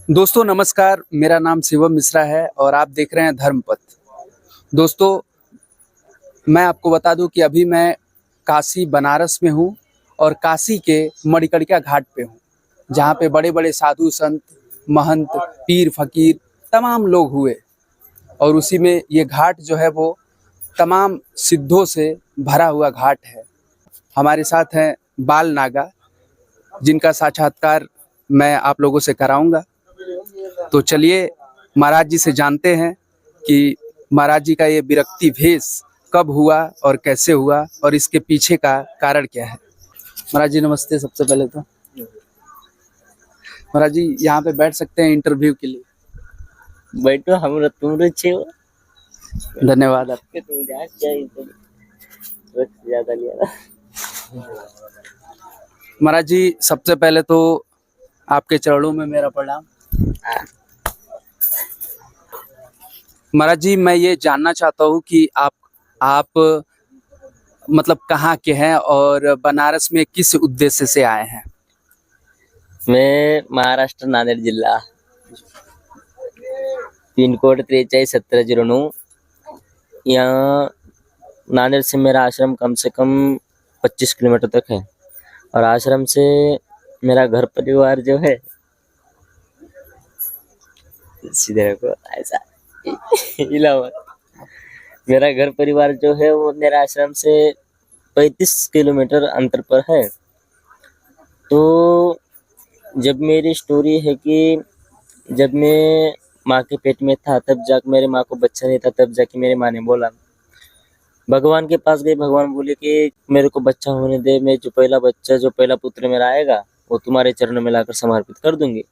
दोस्तों नमस्कार, मेरा नाम शिवम मिश्रा है और आप देख रहे हैं धर्मपथ। दोस्तों, मैं आपको बता दूं कि अभी मैं काशी बनारस में हूं और काशी के मणिकर्णिका घाट पे हूं, जहां पे बड़े-बड़े साधु संत, महंत, पीर फकीर तमाम लोग हुए और उसी में ये घाट जो है वो तमाम सिद्धों से भरा हुआ घाट है। हमारे साथ हैं बाल नागा, जिनका साक्षात्कार मैं आप लोगों से कराऊंगा। तो चलिए महाराज जी से जानते हैं कि महाराज जी का ये विरक्ति भेष कब हुआ और कैसे हुआ और इसके पीछे का कारण क्या है। महाराज जी नमस्ते। सबसे पहले तो महाराज जी यहाँ पे बैठ सकते हैं इंटरव्यू के लिए। बैठो, हम तुम अच्छे हो। धन्यवाद आपके। तुम ज्यादा लिया ना। महाराज जी सबसे पहले तो आपके चरणों में मेरा प्रणाम। महाराज जी मैं ये जानना चाहता हूँ कि आप मतलब कहाँ के हैं और बनारस में किस उद्देश्य से आए हैं। मैं महाराष्ट्र नांदेड़ जिला, पिन कोड 431709। यहाँ नांदेड़ से मेरा आश्रम कम से कम 25 किलोमीटर तक है और आश्रम से मेरा घर परिवार जो है सीधे को ऐसा इलाहाबाद। मेरा घर परिवार जो है वो मेरा आश्रम से 35 किलोमीटर अंतर पर है। तो जब मेरी स्टोरी है कि जब मैं माँ के पेट में था तब जाके मेरे माँ को बच्चा नहीं था, तब जाके मेरी माँ ने बोला, भगवान के पास गए। भगवान बोले कि मेरे को बच्चा होने दे, मैं जो पहला पुत्र मेरा आएगा वो तुम्हारे चरणों में लाकर समर्पित कर दूंगी।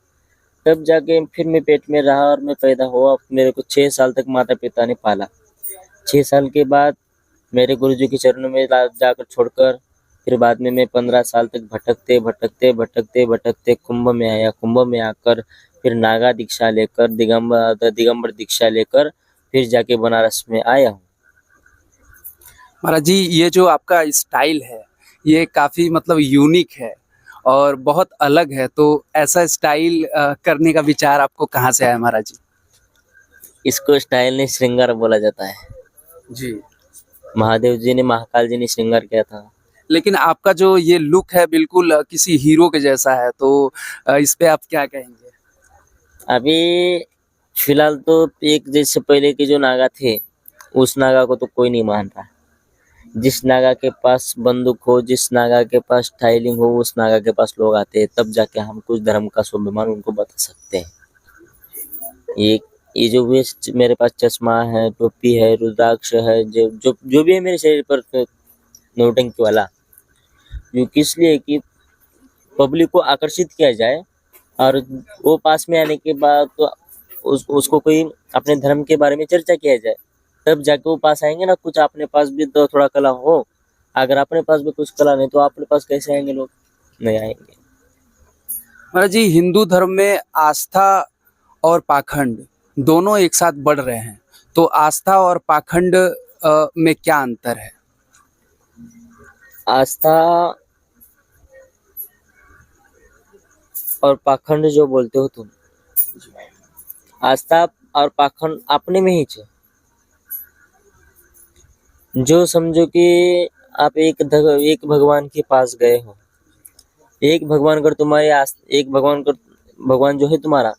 तब जाके फिर मैं पेट में रहा और मैं पैदा हुआ। मेरे को 6 साल तक माता पिता ने पाला। 6 साल के बाद मेरे गुरुजी के चरणों में जाकर छोड़कर फिर बाद में मैं 15 साल तक भटकते कुंभ में आया। कुंभ में आकर फिर नागा दीक्षा लेकर दिगंबर दीक्षा लेकर फिर जाके बनारस में आया हूँ। महाराज जी ये जो आपका स्टाइल है ये काफ़ी मतलब यूनिक है और बहुत अलग है, तो ऐसा स्टाइल करने का विचार आपको कहाँ से आया महाराज जी। इसको स्टाइल ने श्रृंगार बोला जाता है जी। महादेव जी ने, महाकाल जी ने श्रृंगार किया था। लेकिन आपका जो ये लुक है बिल्कुल किसी हीरो के जैसा है, तो इस पे आप क्या कहेंगे। अभी फिलहाल तो एक जैसे पहले के जो नागा थे उस नागा को तो कोई नहीं मान रहा। जिस नागा के पास बंदूक हो, जिस नागा के पास स्टाइलिंग हो, उस नागा के पास लोग आते हैं, तब जाके हम कुछ धर्म का स्वाभिमान उनको बता सकते हैं। ये जो भी मेरे पास चश्मा है, टोपी है, रुद्राक्ष है, जो भी है मेरे शरीर पर नौटंकी वाला, जो किस लिए कि पब्लिक को आकर्षित किया जाए और वो पास में आने के बाद तो उसको कोई अपने धर्म के बारे में चर्चा किया जाए, तब जाके वो पास आएंगे ना। कुछ अपने पास भी तो थोड़ा कला हो, अगर अपने पास भी कुछ कला नहीं तो अपने पास कैसे आएंगे लोग, नहीं आएंगे। महाराज जी हिंदू धर्म में आस्था और पाखंड दोनों एक साथ बढ़ रहे हैं, तो आस्था और पाखंड में क्या अंतर है। आस्था और पाखंड जो बोलते हो तुम, आस्था और पाखंड अपने में ही है। जो समझो कि आप एक भगवान के पास गए हो, एक भगवान कर तुम्हारी एक भगवान जो है तुम्हारा,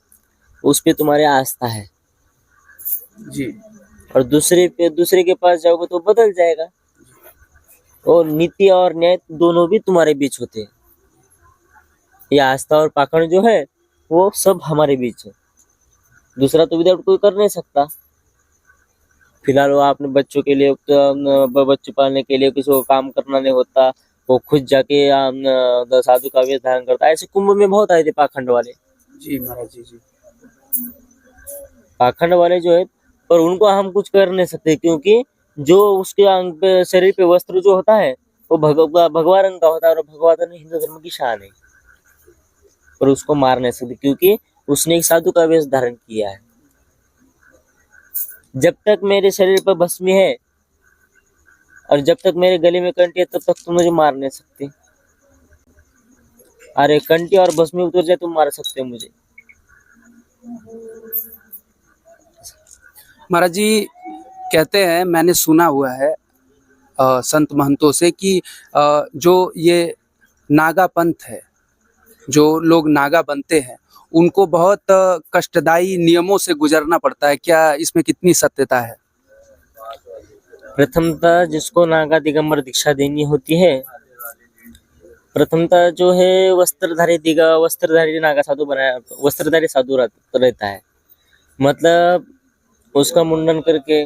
उस पे तुम्हारी आस्था है जी। और दूसरे के पास जाओगे तो बदल जाएगा। और नीति और न्याय दोनों भी तुम्हारे बीच होते हैं। ये आस्था और पाखंड जो है वो सब हमारे बीच है, दूसरा तो विदाउट कोई कर नहीं सकता। फिलहाल वो आपने बच्चों के लिए बच्चे पालने के लिए किसी को काम करना नहीं होता, वो खुद जाके साधु का वेश धारण करता है। ऐसे कुंभ में बहुत आए थे पाखंड वाले। जी महाराज जी। जी पाखंड वाले जो है, पर उनको हम कुछ कर नहीं सकते क्योंकि जो उसके अंग पे, शरीर पे वस्त्र जो होता है वो भगवा रंग का होता है और भगवा रंग हिंदू धर्म की शान है, पर उसको मार नहीं सकते क्योंकि उसने एक साधु का वेश धारण किया है। जब तक मेरे शरीर पर भस्मी है और जब तक मेरे गले में कंठी है तब तक तुम मुझे मार नहीं सकते। अरे कंठी और भस्मी उतर जाए तुम मार सकते हो मुझे। महाराज जी कहते हैं, मैंने सुना हुआ है संत महंतों से कि जो ये नागा पंथ है, जो लोग नागा बनते हैं, उनको बहुत कष्टदायी नियमों से गुजरना पड़ता है। क्या इसमें कितनी सत्यता है? प्रथमतः जिसको नागा दिगंबर दीक्षा देनी होती है, प्रथमतः जो है वस्त्रधारी नागा साधु बनाया, वस्त्रधारी साधु रहता है। मतलब उसका मुंडन करके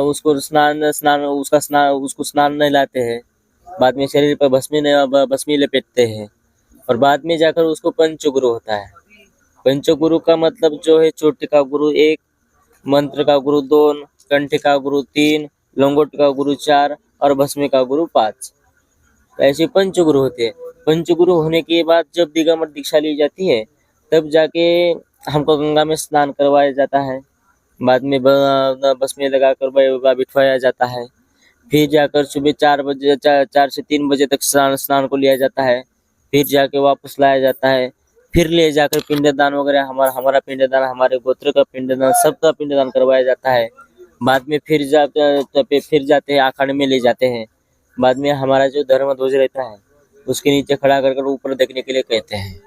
उसको स्नान नहलाते हैं, बाद में शरीर पर भस्मी लपेटते हैं, और बाद में जाकर उसको पंचगुरु होता है। पंचगुरु का मतलब जो है, चोटी का गुरु 1, मंत्र का गुरु 2, कंठ का गुरु 3, लंगोट का गुरु 4 और भस्मी का गुरु 5। ऐसे पंचगुरु होते हैं। पंचगुरु होने के बाद जब दिगंबर दीक्षा ली जाती है, तब जाके हमको गंगा में स्नान करवाया जाता है, बाद में बस में लगाकर बिठवाया जाता है। फिर जाकर सुबह 4 से 3 बजे तक स्नान को लिया जाता है, फिर जाके वापस लाया जाता है। फिर ले जाकर पिंडदान वगैरह, हमारा पिंडदान, हमारे गोत्र का पिंडदान, सबका पिंडदान करवाया जाता है। बाद में फिर जाते हैं, अखाड़े में ले जाते हैं। बाद में हमारा जो धर्म ध्वज रहता है, उसके नीचे खड़ा कर ऊपर देखने के लिए कहते हैं,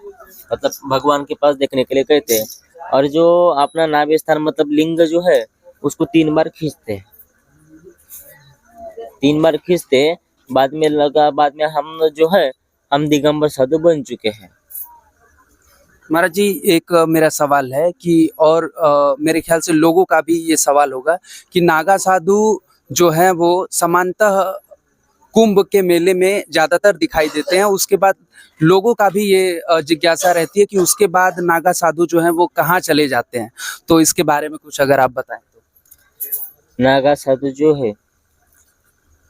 मतलब भगवान के पास देखने के लिए कहते हैं। और जो अपना नाभि स्थान मतलब लिंग जो है, उसको 3 बार खींचते हैं, 3 बार खींचते। बाद में हम जो है, हम दिगंबर साधु बन चुके हैं। महाराज जी एक मेरा सवाल है कि, और मेरे ख्याल से लोगों का भी ये सवाल होगा कि नागा साधु जो है वो सामान्यतः कुंभ के मेले में ज्यादातर दिखाई देते हैं। उसके बाद लोगों का भी ये जिज्ञासा रहती है कि उसके बाद नागा साधु जो हैं वो कहाँ चले जाते हैं। तो इसके बारे में कुछ अगर आप बताएं तो। नागा साधु जो है,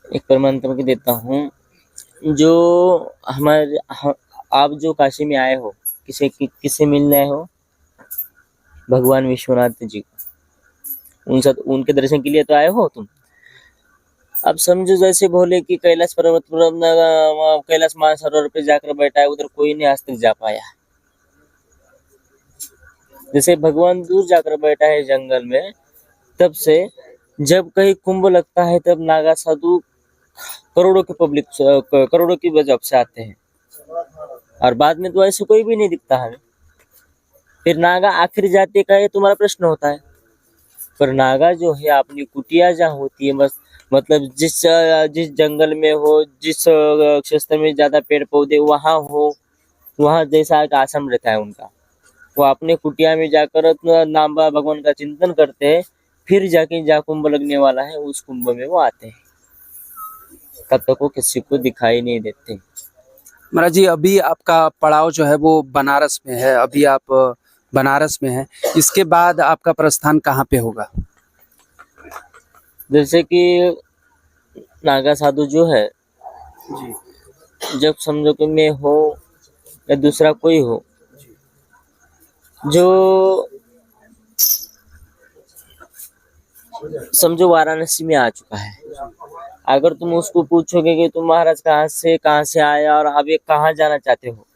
एक प्रमाण तुमको देता हूँ। जो आप जो काशी में आए हो, किसे मिलने आए हो? भगवान विश्वनाथ जी को, उनके दर्शन के लिए तो आए हो तुम। अब समझो जैसे बोले कि कैलाश पर्वत पर, कैलाश मानसरोवर पे जाकर बैठा है, उधर कोई नहीं आज तक जा पाया। जैसे भगवान दूर जाकर बैठा है जंगल में, तब से जब कहीं कुंभ लगता है, तब नागा साधु करोड़ों की वजह से आते हैं, और बाद में तो ऐसे कोई भी नहीं दिखता हमें। फिर नागा आखिर जाति का, ये तुम्हारा प्रश्न होता है। पर नागा जो है अपनी कुटिया जहाँ होती है, बस मतलब जिस जंगल में हो, जिस क्षेत्र में ज्यादा पेड़ पौधे वहाँ हो, वहाँ जैसा एक आश्रम रहता है उनका, वो अपने कुटिया में जाकर नाम भगवान का चिंतन करते हैं। फिर जाके जहाँ कुंभ लगने वाला है, उस कुंभ में वो आते हैं, तब तक वो किसी को दिखाई नहीं देते। महाराज जी अभी आपका पड़ाव जो है वो बनारस में है, अभी आप बनारस में हैं, इसके बाद आपका प्रस्थान कहाँ पे होगा? जैसे कि नागा साधु जो है जी, जब समझो कि मैं हो या दूसरा कोई हो, जो समझो वाराणसी में आ चुका है, अगर तुम उसको पूछोगे कि तुम महाराज कहाँ से आया और अब ये कहाँ जाना चाहते हो,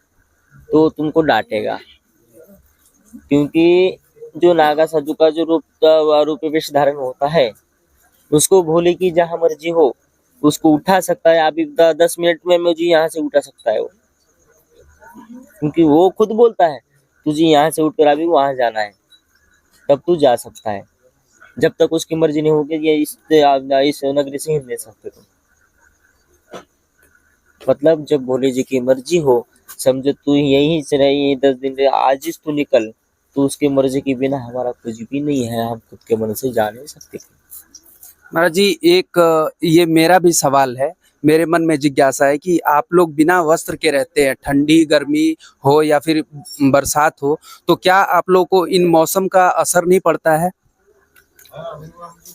तो तुमको डांटेगा। क्योंकि जो नागा साधु का जो रूप वेश धारण होता है, उसको भोले की जहाँ मर्जी हो उसको उठा सकता है। अभी 10 मिनट में मुझे यहाँ से उठा सकता है वो, क्योंकि वो खुद बोलता है तुझे यहाँ से उठकर अभी वहां जाना है, तब तू जा सकता है। जब तक उसकी मर्जी नहीं होगी, ये इस नगरी से हिल नहीं सकते तुम। मतलब जब भोले जी की मर्जी हो, समझो तू यहीं से रही 10 दिन रहे, आज ही तू निकल, तो उसकी मर्जी के बिना हमारा कुछ भी नहीं है, हम खुद के मन से जा नहीं सकते। महाराज जी एक ये मेरा भी सवाल है, मेरे मन में जिज्ञासा है कि आप लोग बिना वस्त्र के रहते हैं, ठंडी गर्मी हो या फिर बरसात हो, तो क्या आप लोग को इन मौसम का असर नहीं पड़ता है?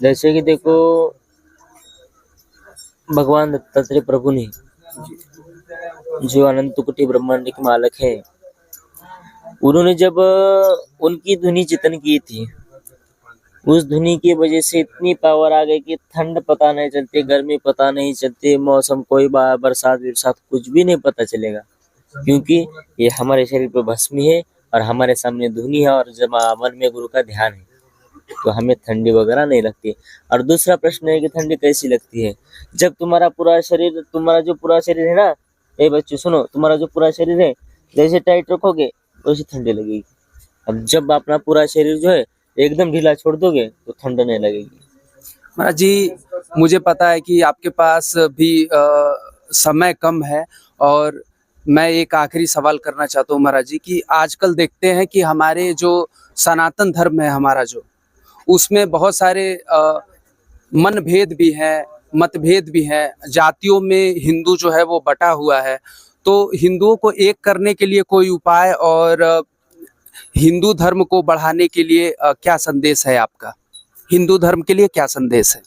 जैसे कि देखो, भगवान दत्तात्रेय प्रभु ने, जो अनंत कोटि ब्रह्मांड के मालक है, उन्होंने जब उनकी धुनी चितन की थी, उस धुनी की वजह से इतनी पावर आ गई कि ठंड पता नहीं चलती, गर्मी पता नहीं चलती, मौसम कोई बरसात कुछ भी नहीं पता चलेगा, क्योंकि ये हमारे शरीर पर भस्मी है और हमारे सामने धुनी है और जब मन में गुरु का ध्यान है तो हमें ठंडी वगैरह नहीं लगती। और दूसरा प्रश्न है कि ठंडी कैसी लगती है? जब तुम्हारा जो पूरा शरीर है ना, ए बच्चों सुनो, तुम्हारा जो पूरा शरीर है जैसे टाइट रखोगे वैसे ठंडी लगेगी। अब जब अपना पूरा शरीर जो है एकदम ढीला छोड़ दोगे तो ठंड नहीं लगेगी। महाराज जी, मुझे पता है कि आपके पास भी समय कम है, और मैं एक आखिरी सवाल करना चाहता हूँ महाराज जी कि आजकल देखते हैं कि हमारे जो सनातन धर्म है हमारा जो, उसमें बहुत सारे मनभेद भी हैं, मतभेद भी हैं, जातियों में हिंदू जो है वो बटा हुआ है। तो हिंदुओं को एक करने के लिए कोई उपाय और हिंदू धर्म को बढ़ाने के लिए क्या संदेश है आपका? हिंदू धर्म के लिए क्या संदेश है?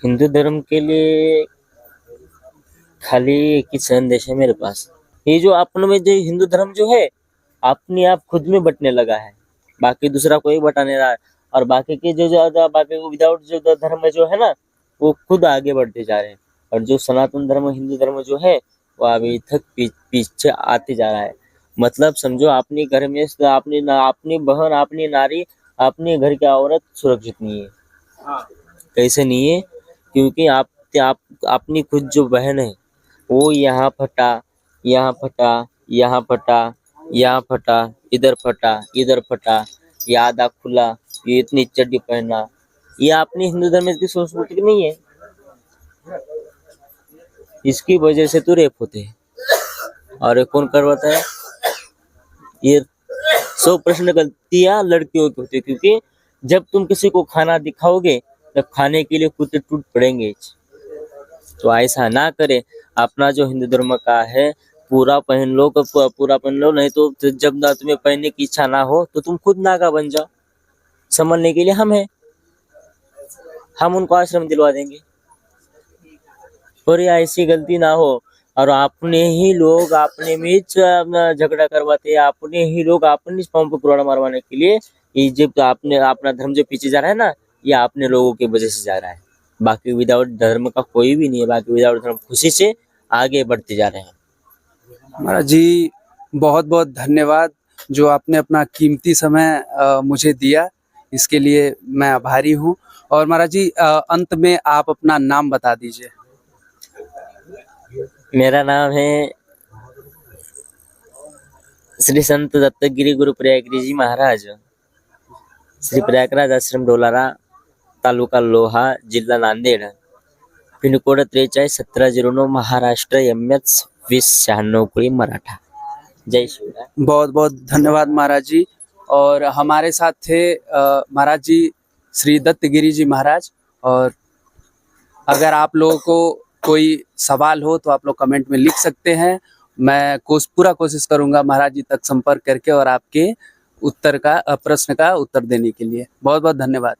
हिंदू धर्म के लिए खाली एक ही संदेश है मेरे पास। ये जो अपनों में जो हिंदू धर्म जो है अपने आप खुद में बटने लगा है, बाकी दूसरा कोई बटा नहीं रहा है। और बाकी के जो बाकी विदाउट जो धर्म जो है ना वो खुद आगे बढ़ते जा रहे हैं। और जो सनातन धर्म हिंदू धर्म जो है वो अभी तक पीछे आते जा रहा है। मतलब समझो अपने घर में अपनी बहन, अपनी नारी, अपने घर की औरत सुरक्षित नहीं है। कैसे नहीं है? क्योंकि आप अपनी खुद जो बहन है वो यहाँ फटा, यहाँ फटा, यहाँ फटा, यहाँ फटा, इधर फटा, ये आधा खुला, ये इतनी चड्डी पहना, ये अपनी हिंदू धर्म की संस्कृति नहीं है। इसकी वजह से तो रेप होते हैं। और ये कौन करवाता है? ये 100% गलतियां लड़कियों की होती है, क्योंकि जब तुम किसी को खाना दिखाओगे तो खाने के लिए कुत्ते टूट पड़ेंगे। तो ऐसा ना करें। अपना जो हिंदू धर्म का है पूरा पहन लो, नहीं तो जब ना तुम्हें पहनने की इच्छा ना हो तो तुम खुद नागा बन जाओ। संभलने के लिए हम हैं, हम उनको आश्रम दिलवा देंगे। और ये ऐसी गलती ना हो। और अपने ही लोग अपने में झगड़ा करवाते हैं, अपने ही लोग अपने पाँव पे कुराड़ा मारवाने के लिए। ये जब आपने अपना धर्म जो पीछे जा रहा है ना, ये अपने लोगों की वजह से जा रहा है। बाकी विदाउट धर्म का कोई भी नहीं है। बाकी विदाउट धर्म खुशी से आगे बढ़ते जा रहे हैं। महाराज जी, बहुत बहुत धन्यवाद जो आपने अपना कीमती समय मुझे दिया, इसके लिए मैं आभारी हूँ। और महाराज जी, अंत में आप अपना नाम बता दीजिए। मेरा नाम है श्री संत दत्तगिरी गुरु प्रयागगिरी जी महाराज, श्री प्रयागराज आश्रम डोलारा, तालुका लोहा, जिला Nanded, pin code 431709, Maharashtra, MS 2096 कुड़ी, मराठा। जय श्री राम। बहुत बहुत धन्यवाद महाराज जी। और हमारे साथ थे महाराज जी श्री दत्तगिरी जी महाराज। और अगर आप लोगों को कोई सवाल हो तो आप लोग कमेंट में लिख सकते हैं। मैं पूरा कोशिश करूंगा महाराज जी तक संपर्क करके और आपके प्रश्न का उत्तर देने के लिए। बहुत बहुत धन्यवाद।